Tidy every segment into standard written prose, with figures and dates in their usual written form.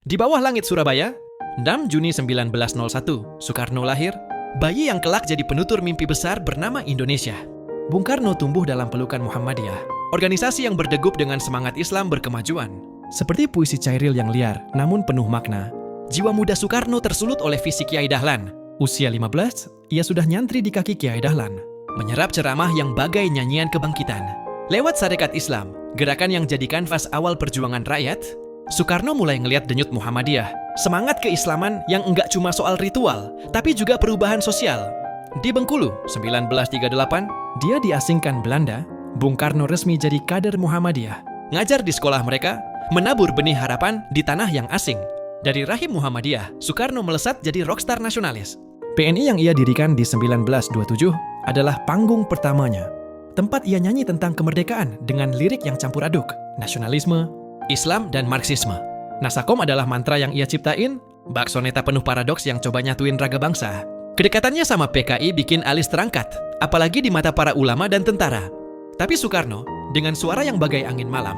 Di bawah langit Surabaya, 6 Juni 1901, Soekarno lahir, bayi yang kelak jadi penutur mimpi besar bernama Indonesia. Bung Karno tumbuh dalam pelukan Muhammadiyah, organisasi yang berdegup dengan semangat Islam berkemajuan. Seperti puisi Chairil yang liar, namun penuh makna, jiwa muda Soekarno tersulut oleh visi Kiai Dahlan. Usia 15, ia sudah nyantri di kaki Kiai Dahlan, menyerap ceramah yang bagai nyanyian kebangkitan. Lewat Sarekat Islam, gerakan yang jadi kanvas awal perjuangan rakyat, Soekarno mulai ngeliat denyut Muhammadiyah, semangat keislaman yang enggak cuma soal ritual, tapi juga perubahan sosial. Di Bengkulu, 1938, dia diasingkan Belanda, Bung Karno resmi jadi kader Muhammadiyah. Ngajar di sekolah mereka, menabur benih harapan di tanah yang asing. Dari rahim Muhammadiyah, Soekarno melesat jadi rockstar nasionalis. PNI yang ia dirikan di 1927 adalah panggung pertamanya. Tempat ia nyanyi tentang kemerdekaan dengan lirik yang campur aduk, nasionalisme, Islam, dan Marxisme. Nasakom adalah mantra yang ia ciptain, bak soneta penuh paradoks yang coba nyatuin raga bangsa. Kedekatannya sama PKI bikin alis terangkat, apalagi di mata para ulama dan tentara. Tapi Soekarno, dengan suara yang bagai angin malam,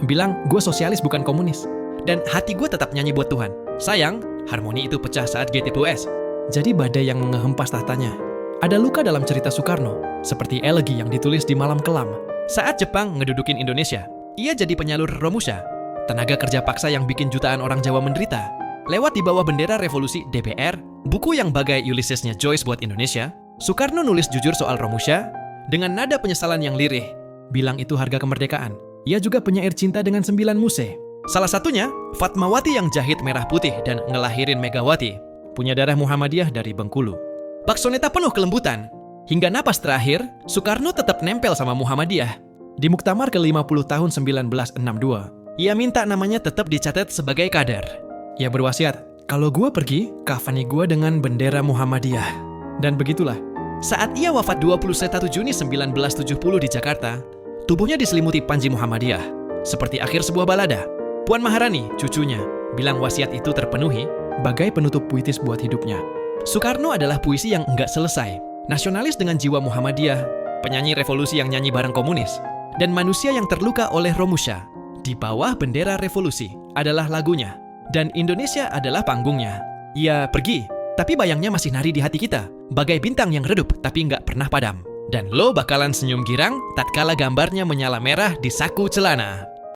bilang, gue sosialis bukan komunis. Dan hati gue tetap nyanyi buat Tuhan. Sayang, harmoni itu pecah saat GTPUS. Jadi badai yang mengehempas tahtanya. Ada luka dalam cerita Soekarno, seperti elegi yang ditulis di Malam Kelam. Saat Jepang ngedudukin Indonesia, ia jadi penyalur Romusha, tenaga kerja paksa yang bikin jutaan orang Jawa menderita. Lewat di bawah bendera revolusi DPR, buku yang bagai Ulyssesnya Joyce buat Indonesia, Soekarno nulis jujur soal Romusha dengan nada penyesalan yang lirih. Bilang itu harga kemerdekaan. Ia juga penyair cinta dengan 9 muse. Salah satunya, Fatmawati yang jahit merah putih dan ngelahirin Megawati, punya darah Muhammadiyah dari Bengkulu. Bak soneta penuh kelembutan. Hingga napas terakhir, Soekarno tetap nempel sama Muhammadiyah. Di Muktamar ke-50 tahun 1962, ia minta namanya tetap dicatat sebagai kader. Ia berwasiat, kalau gue pergi, kafani gue dengan bendera Muhammadiyah. Dan begitulah, saat ia wafat 21 Juni 1970 di Jakarta, tubuhnya diselimuti panji Muhammadiyah, seperti akhir sebuah balada. Puan Maharani, cucunya, bilang wasiat itu terpenuhi, bagai penutup puitis buat hidupnya. Soekarno adalah puisi yang enggak selesai, nasionalis dengan jiwa Muhammadiyah, penyanyi revolusi yang nyanyi bareng komunis, dan manusia yang terluka oleh Romusha. Di bawah bendera revolusi adalah lagunya, dan Indonesia adalah panggungnya. Ia pergi, tapi bayangnya masih nari di hati kita, bagai bintang yang redup tapi nggak pernah padam. Dan lo bakalan senyum girang tatkala gambarnya menyala merah di saku celana.